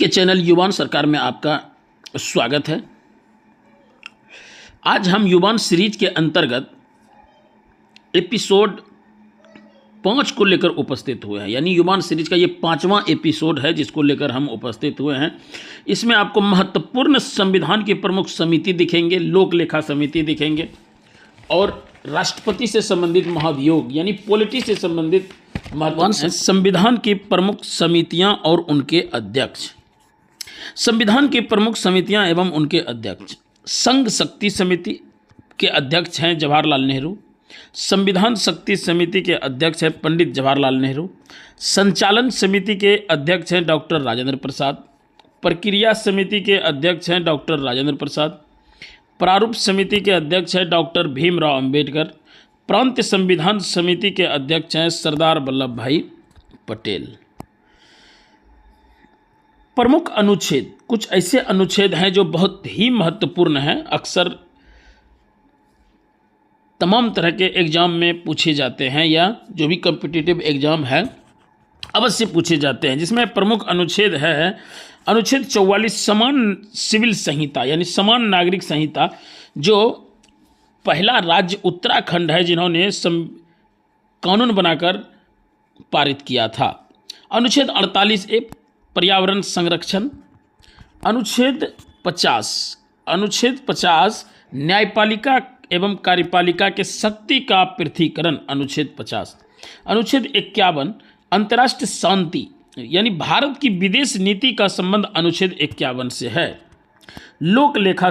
के चैनल युवान सरकार में आपका स्वागत है। आज हम युवान सीरीज के अंतर्गत एपिसोड 5 को लेकर उपस्थित हुए हैं, यानी युवान सीरीज का ये 5वां एपिसोड है जिसको लेकर हम उपस्थित हुए हैं। इसमें आपको महत्वपूर्ण संविधान की प्रमुख समिति दिखेंगे, लोक लेखा समिति दिखेंगे और राष्ट्रपति से संबंधित महाभियोग यानी पॉलिटी से संबंधित महत्वपूर्ण संविधान की प्रमुख समितियां और उनके अध्यक्ष। संविधान की प्रमुख समितियां एवं उनके अध्यक्ष। संघ शक्ति समिति के अध्यक्ष हैं जवाहरलाल नेहरू। संविधान शक्ति समिति के अध्यक्ष हैं पंडित जवाहरलाल नेहरू। संचालन समिति के अध्यक्ष हैं डॉक्टर राजेंद्र प्रसाद। प्रक्रिया समिति के अध्यक्ष हैं डॉक्टर राजेंद्र प्रसाद। प्रारूप समिति के अध्यक्ष हैं डॉक्टर भीमराव अंबेडकर। प्रांत संविधान समिति के अध्यक्ष हैं सरदार वल्लभ भाई पटेल। प्रमुख अनुच्छेद, कुछ ऐसे अनुच्छेद हैं जो बहुत ही महत्वपूर्ण हैं, अक्सर तमाम तरह के एग्जाम में पूछे जाते हैं या जो भी कॉम्पिटिटिव एग्जाम है अवश्य पूछे जाते हैं। जिसमें प्रमुख अनुच्छेद है अनुच्छेद 44 समान सिविल संहिता यानी समान नागरिक संहिता, जो पहला राज्य उत्तराखंड है जिन्होंने कानून बनाकर पारित किया था। अनुच्छेद 48A पर्यावरण संरक्षण। अनुच्छेद 50 न्यायपालिका एवं कार्यपालिका के शक्ति का पृथकीकरण। अनुच्छेद 50। अनुच्छेद 51 अंतर्राष्ट्रीय शांति यानी भारत की विदेश नीति का संबंध अनुच्छेद 51 से है। लोक लेखा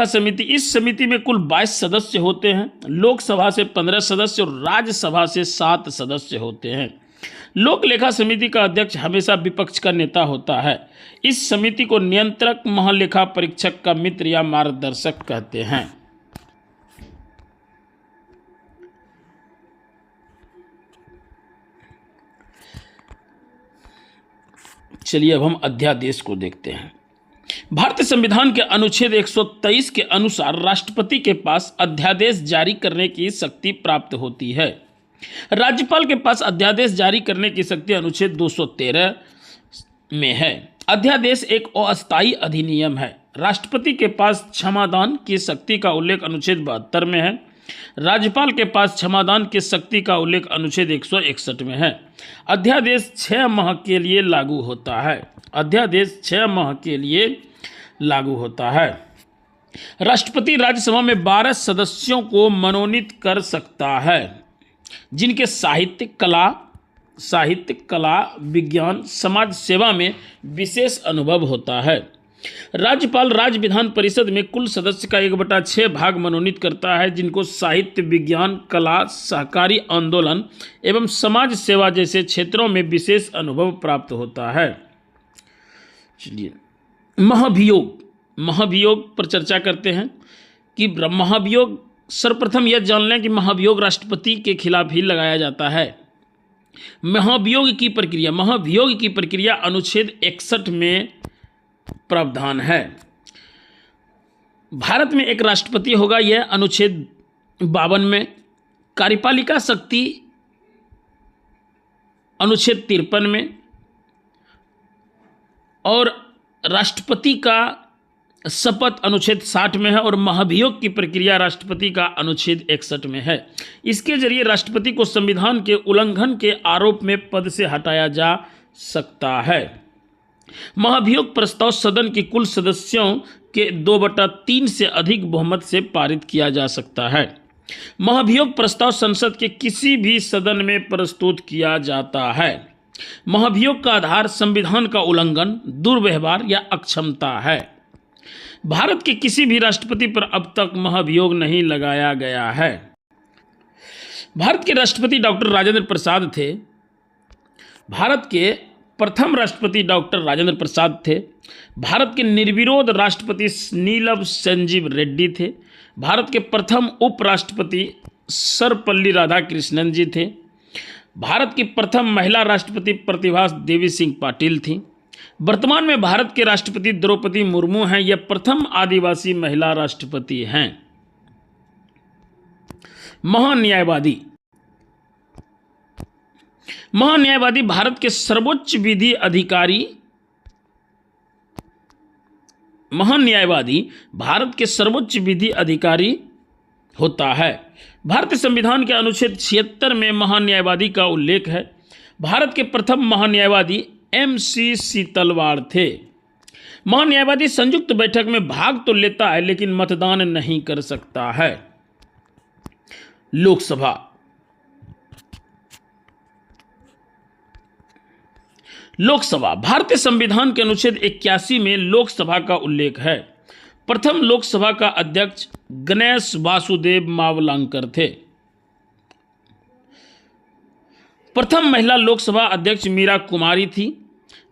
समिति, इस समिति में कुल 22 सदस्य होते हैं। लोकसभा से 15 सदस्य और राज्यसभा से 7 सदस्य होते हैं। लोक लेखा समिति का अध्यक्ष हमेशा विपक्ष का नेता होता है। इस समिति को नियंत्रक, महालेखा परीक्षक का मित्र या मार्गदर्शक कहते हैं। चलिए अब हम अध्यादेश को देखते हैं। भारतीय संविधान के अनुच्छेद 123 के अनुसार राष्ट्रपति के पास अध्यादेश जारी करने की शक्ति प्राप्त होती है। राज्यपाल के पास अध्यादेश जारी करने की शक्ति अनुच्छेद 213 में है। अध्यादेश एक अस्थायी अधिनियम है। राष्ट्रपति के पास क्षमादान की शक्ति का उल्लेख अनुच्छेद 72 में है। राज्यपाल के पास क्षमादान की शक्ति का उल्लेख अनुच्छेद 161 में है। अध्यादेश 6 माह के लिए लागू होता है। अध्यादेश 6 माह के लिए लागू होता है। राष्ट्रपति राज्यसभा में 12 सदस्यों को मनोनीत कर सकता है जिनके साहित्य, कला, विज्ञान, समाज सेवा में विशेष अनुभव होता है। राज्यपाल राज्य विधान परिषद में कुल सदस्य का 1/6 भाग मनोनीत करता है जिनको साहित्य, विज्ञान, कला, सहकारी आंदोलन एवं समाज सेवा जैसे क्षेत्रों में विशेष अनुभव प्राप्त होता है। चलिए महाभियोग पर चर्चा करते हैं कि महाभियोग, सर्वप्रथम यह जान लें कि महाभियोग राष्ट्रपति के खिलाफ ही लगाया जाता है। महाभियोग की प्रक्रिया अनुच्छेद 61 में प्रावधान है। भारत में एक राष्ट्रपति होगा, यह अनुच्छेद 52 में। कार्यपालिका शक्ति अनुच्छेद 53 में और राष्ट्रपति का शपथ अनुच्छेद 60 में है और महाभियोग की प्रक्रिया राष्ट्रपति का अनुच्छेद 61 में है। इसके जरिए राष्ट्रपति को संविधान के उल्लंघन के आरोप में पद से हटाया जा सकता है। महाभियोग प्रस्ताव सदन के कुल सदस्यों के 2/3 से अधिक बहुमत से पारित किया जा सकता है। महाभियोग प्रस्ताव संसद के किसी भी सदन में प्रस्तुत किया जाता है। महाभियोग का आधार संविधान का उल्लंघन, दुर्व्यवहार या अक्षमता है। भारत के किसी भी राष्ट्रपति पर अब तक महाभियोग नहीं लगाया गया है। भारत के राष्ट्रपति डॉक्टर राजेंद्र प्रसाद थे। भारत के प्रथम राष्ट्रपति डॉक्टर राजेंद्र प्रसाद थे। भारत के निर्विरोध राष्ट्रपति नीलम संजीव रेड्डी थे। भारत के प्रथम उपराष्ट्रपति सर्वपल्ली राधाकृष्णन जी थे। भारत की प्रथम महिला राष्ट्रपति प्रतिभा देवी सिंह पाटिल थी। वर्तमान में भारत के राष्ट्रपति द्रौपदी मुर्मू हैं। यह प्रथम आदिवासी महिला राष्ट्रपति हैं। महान्यायवादी महान्यायवादी भारत के सर्वोच्च विधि अधिकारी, महान्यायवादी भारत के सर्वोच्च विधि अधिकारी होता है। भारतीय संविधान के अनुच्छेद 76 में महान्यायवादी का उल्लेख है। भारत के प्रथम महान्यायवादी MC सीतलवाड़ थे। महान्यायवादी संयुक्त बैठक में भाग तो लेता है लेकिन मतदान नहीं कर सकता है। लोकसभा, लोकसभा भारतीय संविधान के अनुच्छेद 81 में लोकसभा का उल्लेख है। प्रथम लोकसभा का अध्यक्ष गणेश वासुदेव मावलंकर थे। प्रथम महिला लोकसभा अध्यक्ष मीरा कुमारी थी।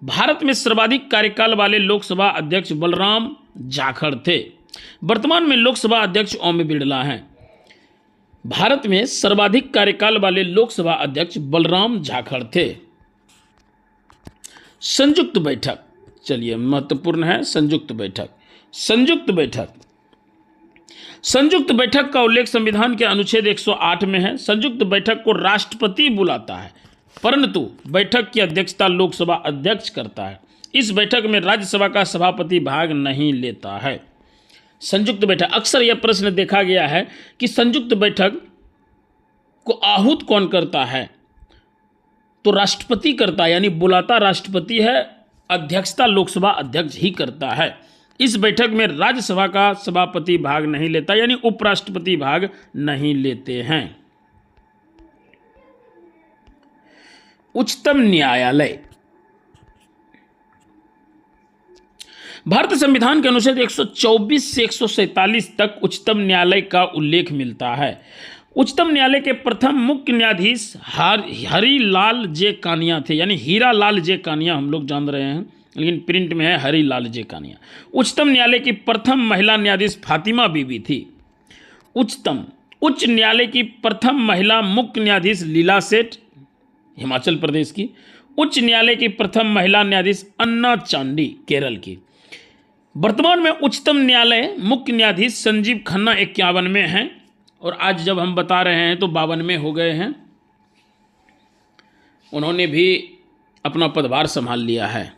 भारत में सर्वाधिक कार्यकाल वाले लोकसभा अध्यक्ष बलराम जाखड़ थे। वर्तमान में लोकसभा अध्यक्ष ओम बिरला हैं। भारत में सर्वाधिक कार्यकाल वाले लोकसभा अध्यक्ष बलराम जाखड़ थे। संयुक्त बैठक, चलिए महत्वपूर्ण है संयुक्त बैठक। संयुक्त बैठक, संयुक्त बैठक का उल्लेख संविधान के अनुच्छेद 108 में है। संयुक्त बैठक को राष्ट्रपति बुलाता है, परंतु बैठक की अध्यक्षता लोकसभा अध्यक्ष करता है। इस बैठक में राज्यसभा का सभापति भाग नहीं लेता है। संयुक्त बैठक, अक्सर यह प्रश्न देखा गया है कि संयुक्त बैठक को आहूत कौन करता है, तो राष्ट्रपति करता है, यानी बुलाता राष्ट्रपति है, अध्यक्षता लोकसभा अध्यक्ष ही करता है। इस बैठक में राज्यसभा का सभापति भाग नहीं लेता, यानी उपराष्ट्रपति भाग नहीं लेते हैं। उच्चतम न्यायालय, भारतीय संविधान के अनुच्छेद 124 से 147 तक उच्चतम न्यायालय का उल्लेख मिलता है। उच्चतम न्यायालय के प्रथम मुख्य न्यायाधीश हरिलाल जे कानिया थे, यानी हीरा लाल जे कानिया हम लोग जान रहे हैं, लेकिन प्रिंट में है हरिलाल जे कानिया। उच्चतम न्यायालय की प्रथम महिला न्यायाधीश फातिमा बीबी थी। उच्च न्यायालय की प्रथम महिला मुख्य न्यायाधीश लीला सेठ, हिमाचल प्रदेश की। उच्च न्यायालय की प्रथम महिला न्यायाधीश अन्ना चांडी, केरल की। वर्तमान में उच्चतम न्यायालय मुख्य न्यायाधीश संजीव खन्ना 51 में हैं, और आज जब हम बता रहे हैं तो 52 में हो गए हैं। उन्होंने भी अपना पदभार संभाल लिया है।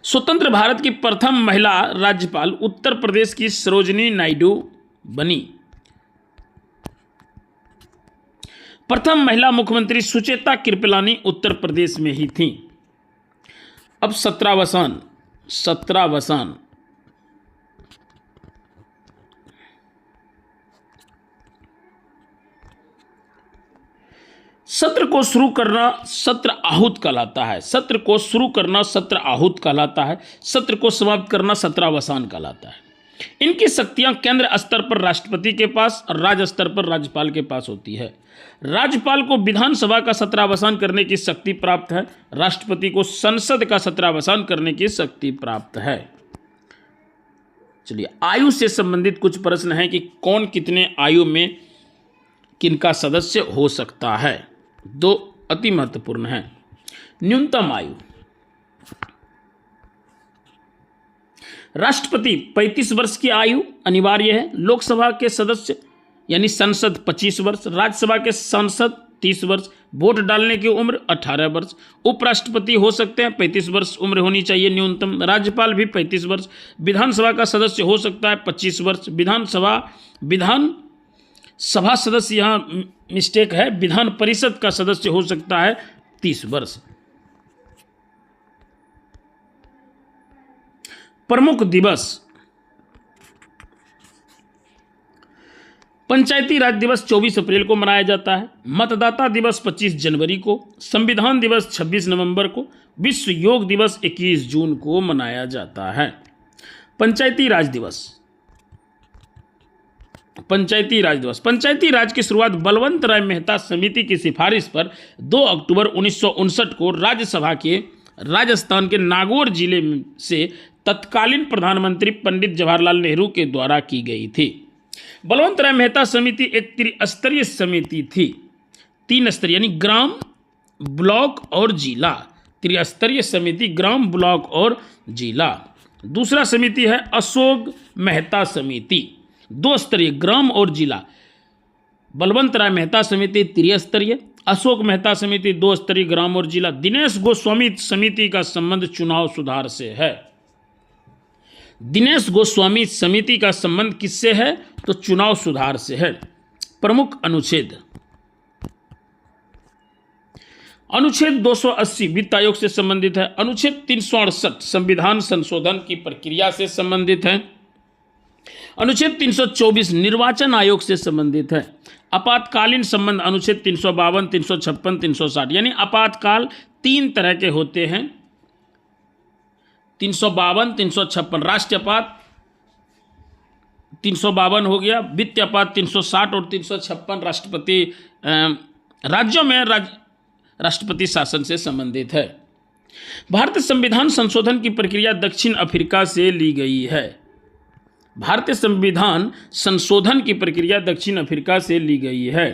स्वतंत्र भारत की प्रथम महिला राज्यपाल उत्तर प्रदेश की सरोजिनी नायडू बनी। प्रथम महिला मुख्यमंत्री सुचेता कृपलानी उत्तर प्रदेश में ही थी। अब 17वां सत्र को शुरू करना सत्र आहूत कहलाता है। सत्र को शुरू करना सत्र आहूत कहलाता है। सत्र को समाप्त करना सत्रावसान कहलाता है। इनकी शक्तियां केंद्र स्तर पर राष्ट्रपति के पास और राज्य स्तर पर राज्यपाल के पास होती है। राज्यपाल को विधानसभा का सत्रावसान करने की शक्ति प्राप्त है। राष्ट्रपति को संसद का सत्रावसान करने की शक्ति प्राप्त है। चलिए, आयु से संबंधित कुछ प्रश्न हैं कि कौन कितने आयु में किनका सदस्य हो सकता है। दो अति महत्वपूर्ण हैं। न्यूनतम आयु, राष्ट्रपति 35 वर्ष की आयु अनिवार्य है। लोकसभा के सदस्य यानी संसद 25 वर्ष, राज्यसभा के सांसद 30 वर्ष, वोट डालने की उम्र 18 वर्ष। उपराष्ट्रपति हो सकते हैं 35 वर्ष उम्र होनी चाहिए न्यूनतम। राज्यपाल भी 35 वर्ष। विधानसभा का सदस्य हो सकता है 25 वर्ष। विधानसभा सदस्य, यहाँ मिस्टेक है, विधान परिषद का सदस्य हो सकता है 30 वर्ष। प्रमुख दिवस, पंचायती राज दिवस 24 अप्रैल को मनाया जाता है। मतदाता दिवस 25 जनवरी को। संविधान दिवस 26 नवंबर को। विश्व योग दिवस 21 जून को मनाया जाता है। पंचायती राज दिवस, पंचायती राज दिवस, पंचायती राज की शुरुआत बलवंत राय मेहता समिति की सिफारिश पर 2 अक्टूबर 1959 को राज्यसभा के राजस्थान के नागौर जिले से तत्कालीन प्रधानमंत्री पंडित जवाहरलाल नेहरू के द्वारा की गई थी। बलवंत राय मेहता समिति एक त्रिस्तरीय समिति थी। 3 स्तरीय यानी ग्राम, ब्लॉक और जिला। त्रिस्तरीय समिति ग्राम, ब्लॉक और जिला। दूसरा समिति है अशोक मेहता समिति, 2 स्तरीय ग्राम और जिला। बलवंत राय मेहता समिति त्रिस्तरीय, अशोक मेहता समिति 2 स्तरीय ग्राम और जिला। दिनेश गोस्वामी समिति का संबंध चुनाव सुधार से है। दिनेश गोस्वामी समिति का संबंध किससे है? तो चुनाव सुधार से है। प्रमुख अनुच्छेद, अनुच्छेद 280 वित्त आयोग से संबंधित है। अनुच्छेद 368 संविधान संशोधन की प्रक्रिया से संबंधित है। अनुच्छेद 324 निर्वाचन आयोग से संबंधित है। आपातकालीन संबंध अनुच्छेद 352, 356, 360, यानी आपातकाल 3 तरह के होते हैं। 352, 356 राष्ट्रीय आपात 352 हो गया, वित्तीय आपात 360 और 356 राष्ट्रपति राज्यों में राष्ट्रपति शासन से संबंधित है। भारतीय संविधान संशोधन की प्रक्रिया दक्षिण अफ्रीका से ली गई है। भारतीय संविधान संशोधन की प्रक्रिया दक्षिण अफ्रीका से ली गई है।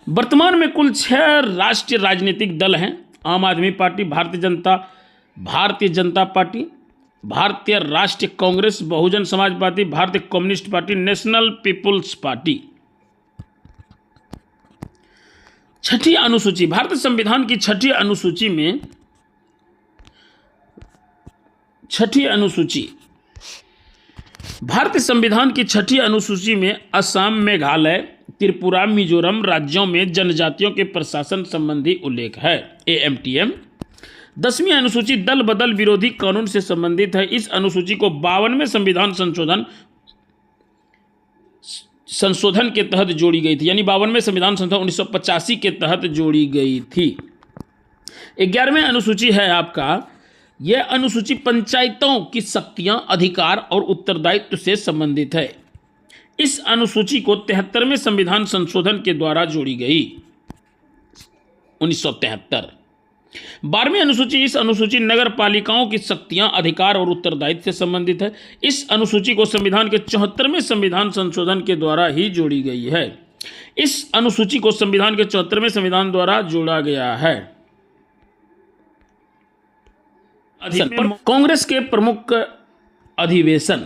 वर्तमान में कुल 6 राष्ट्रीय राजनीतिक दल हैं। आम आदमी पार्टी, भारतीय जनता पार्टी, भारतीय राष्ट्रीय कांग्रेस, बहुजन Samaj Party, Bharatiya Communist Party, National People's Party. छठी अनुसूची, भारतीय संविधान की छठी अनुसूची भारतीय संविधान की छठी अनुसूची में असम, मेघालय, त्रिपुरा, मिजोरम राज्यों में जनजातियों के प्रशासन संबंधी उल्लेख है, AMTM। 10वीं अनुसूची दल बदल विरोधी कानून से संबंधित है। इस अनुसूची को 52वें संविधान संशोधन के तहत जोड़ी गई थी, यानी 52वें संविधान संशोधन 1985 के तहत जोड़ी गई थी। 11वें अनुसूची है आपका, यह अनुसूची पंचायतों की शक्तियां, अधिकार और उत्तरदायित्व से संबंधित है। इस अनुसूची को 73वें संविधान संशोधन के द्वारा जोड़ी गई 1973। 12वीं अनुसूची, इस अनुसूची नगर पालिकाओं की शक्तियां, अधिकार और उत्तरदायित्व से संबंधित है। इस अनुसूची को संविधान के 74वें संविधान संशोधन के द्वारा ही जोड़ी गई है। इस अनुसूची को संविधान के 74वें संविधान द्वारा जोड़ा गया है। कांग्रेस के प्रमुख अधिवेशन,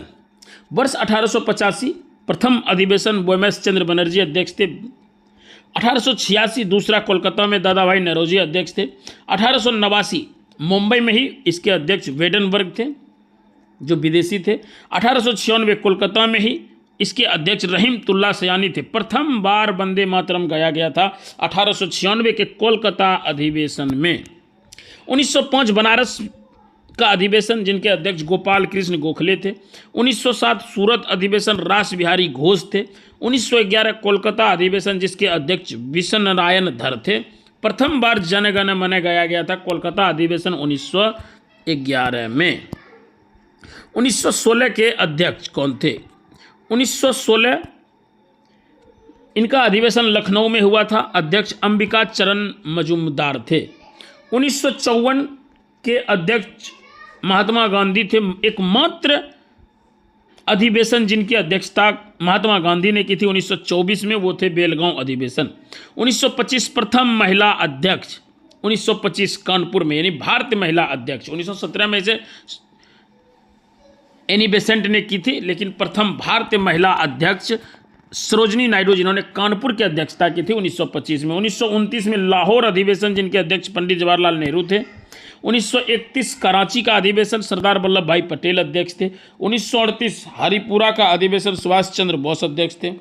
वर्ष 1885 प्रथम अधिवेशन बोयमेश चंद्र बनर्जी अध्यक्ष थे। 1886 दूसरा कोलकाता में दादा भाई नौरोजी अध्यक्ष थे। 1889 मुंबई में ही इसके अध्यक्ष वेडनबर्ग थे जो विदेशी थे। 1896 कोलकाता में ही इसके अध्यक्ष रहीमतुल्लाह सयानी थे। प्रथम बार वंदे मातरम गाया गया था 1896 के कोलकाता अधिवेशन में। 1905 बनारस का अधिवेशन जिनके अध्यक्ष गोपाल कृष्ण गोखले थे। 1907 सूरत अधिवेशन रास बिहारी घोष थे। 1911 कोलकाता अधिवेशन जिसके अध्यक्ष विष्णु नारायण धर थे। प्रथम बार जनगण मन गाया गया था कोलकाता अधिवेशन 1911 में। 1916 के अध्यक्ष कौन थे? 1916 इनका अधिवेशन लखनऊ में हुआ था। अध्यक्ष अंबिका चरण मजुमदार थे। 1954 के अध्यक्ष महात्मा गांधी थे। एकमात्र अधिवेशन जिनकी अध्यक्षता महात्मा गांधी ने की थी 1924 में, वो थे बेलगांव अधिवेशन। 1925 प्रथम महिला अध्यक्ष 1925 कानपुर में, यानी भारतीय महिला अध्यक्ष। 1917 में से एनी बेसेंट ने की थी, लेकिन प्रथम भारतीय महिला अध्यक्ष सरोजनी नायडू जिन्होंने कानपुर की अध्यक्षता की थी 1925 में। 1929 में लाहौर अधिवेशन जिनके अध्यक्ष पंडित जवाहरलाल नेहरू थे। 1931 कराची का अधिवेशन सरदार वल्लभ भाई पटेल अध्यक्ष थे। 1938 हरिपुरा का अधिवेशन सुभाष चंद्र बोस अध्यक्ष थे।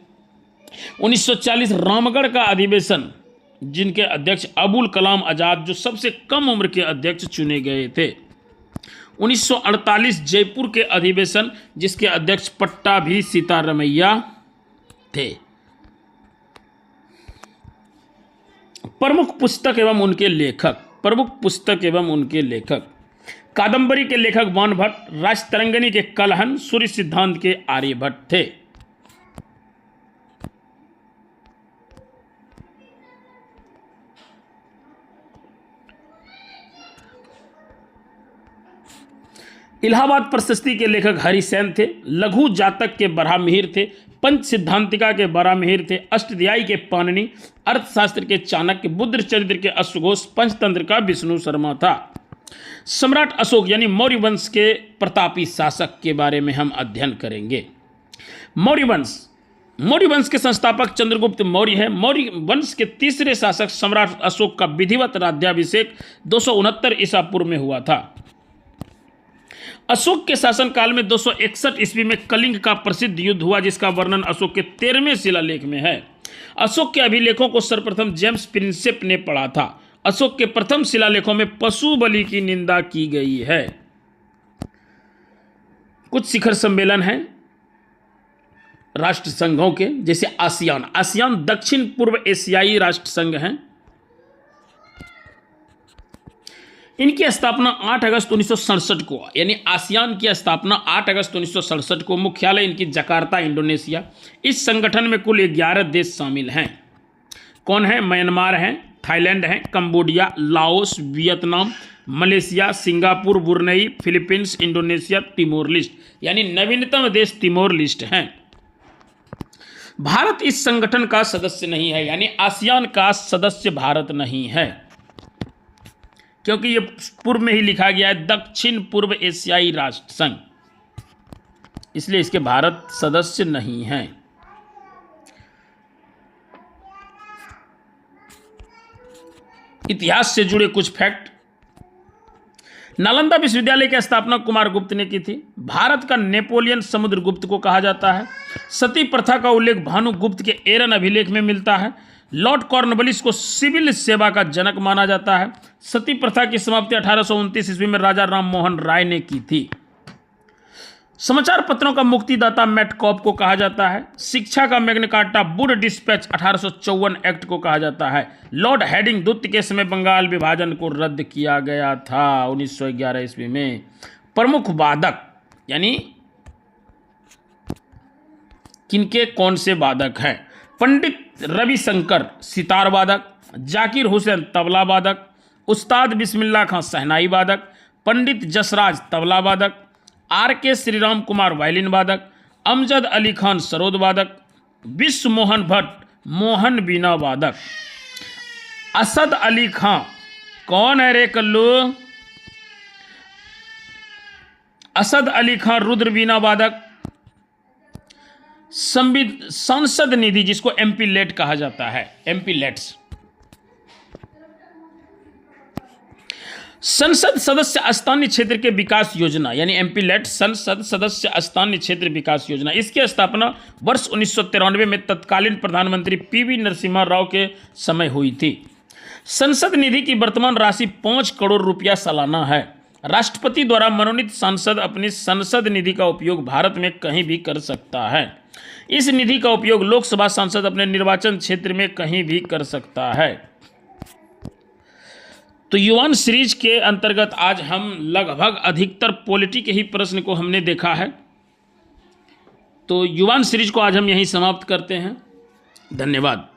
1940 रामगढ़ का अधिवेशन जिनके अध्यक्ष अबुल कलाम आजाद जो सबसे कम उम्र के अध्यक्ष चुने गए थे। 1948 जयपुर के अधिवेशन जिसके अध्यक्ष पट्टाभी सीतारमैया थे। प्रमुख पुस्तक एवं उनके लेखक कादंबरी के लेखक बाणभट्ट, राजतरंगिणी के कलहन, सूर्य सिद्धांत के आर्यभट्ट थे। इलाहाबाद प्रशस्ति के लेखक हरिसेन थे। लघु जातक के बराहमिहिर थे। पंच सिद्धांतिका के बराहमिहिर थे। अष्टध्यायी के पाणिनि, अर्थशास्त्र के चाणक्य, बुद्ध चरित्र के अश्वघोष, पंचतंत्र का विष्णु शर्मा था। सम्राट अशोक यानी मौर्य वंश के प्रतापी शासक के बारे में हम अध्ययन करेंगे। मौर्य वंश मौर्य वंश के संस्थापक चंद्रगुप्त मौर्य है। मौर्य वंश के तीसरे शासक सम्राट अशोक का विधिवत राज्याभिषेक 269 ईसा पूर्व में हुआ था। अशोक के शासनकाल में 261 ईस्वी में कलिंग का प्रसिद्ध युद्ध हुआ, जिसका वर्णन अशोक के 13वें शिलालेख में है। अशोक के अभिलेखों को सर्वप्रथम जेम्स प्रिंसेप ने पढ़ा था। अशोक के प्रथम शिलालेखों में पशु बलि की निंदा की गई है। कुछ शिखर सम्मेलन हैं राष्ट्र संघों के, जैसे आसियान। आसियान दक्षिण पूर्व एशियाई राष्ट्र संघ हैं। इनकी स्थापना 8 अगस्त 1967 को, यानी आसियान की स्थापना 8 अगस्त 1967 को, मुख्यालय इनकी जकार्ता, इंडोनेशिया। इस संगठन में कुल 11 देश शामिल हैं। कौन है? म्यांमार हैं, थाईलैंड हैं, Cambodia, Laos, Vietnam, Malaysia, Singapore, Brunei, Philippines, Indonesia, Timor list, यानी नवीनतम देश तिमोर लिस्ट हैं। भारत इस संगठन का सदस्य नहीं है, यानी आसियान का सदस्य भारत नहीं है, क्योंकि ये पूर्व में ही लिखा गया है दक्षिण पूर्व एशियाई राष्ट्र संघ, इसलिए इसके भारत सदस्य नहीं हैं। इतिहास से जुड़े कुछ फैक्ट। नालंदा विश्वविद्यालय की स्थापना कुमार गुप्त ने की थी। भारत का नेपोलियन समुद्रगुप्त को कहा जाता है। सती प्रथा का उल्लेख भानुगुप्त के एरन अभिलेख में मिलता है। लॉर्ड कॉर्नवालिस को सिविल सेवा का जनक माना जाता है। सती प्रथा की समाप्ति 1829 ईस्वी में राजा राम मोहन राय ने की थी। समाचार पत्रों का मुक्तिदाता मैटकॉप को कहा जाता है। शिक्षा का Magna carta Wood dispatch 1854 act को कहा जाता है। लॉर्ड हेडिंग द्वितीय के समय बंगाल विभाजन को रद्द किया गया था 1911 ईस्वी में। प्रमुख वादक, यानी किनके कौन से वादक हैं? पंडित रविशंकर सितार वादक, जाकिर हुसैन तबला वादक, उस्ताद बिस्मिल्लाह खां शहनाई वादक, पंडित जसराज तबला वादक, आर.के. श्रीराम कुमार वायलिन वादक, अमजद अली खान सरोद वादक, विश्व मोहन भट्ट मोहन बीना वादक, असद अली खां, कौन है रे कल्लू? असद अली खान रुद्र बीना वादक, संसद निधि जिसको एमपी लेट कहा जाता है, एमपी लेट्स, संसद सदस्य स्थानीय क्षेत्र के विकास योजना, यानी एमपी लेट, संसद सदस्य स्थानीय क्षेत्र विकास योजना। इसकी स्थापना वर्ष 1993 में तत्कालीन प्रधानमंत्री पीवी नरसिम्हा राव के समय हुई थी। संसद निधि की वर्तमान राशि 5 करोड़ रुपया सालाना है। राष्ट्रपति द्वारा मनोनीत सांसद अपनी संसद निधि का उपयोग भारत में कहीं भी कर सकता है। इस निधि का उपयोग लोकसभा सांसद अपने निर्वाचन क्षेत्र में कहीं भी कर सकता है। तो युवान सीरीज के अंतर्गत आज हम लगभग अधिकतर पॉलिटी के ही प्रश्न को हमने देखा है। तो युवान सीरीज को आज हम यहीं समाप्त करते हैं। धन्यवाद।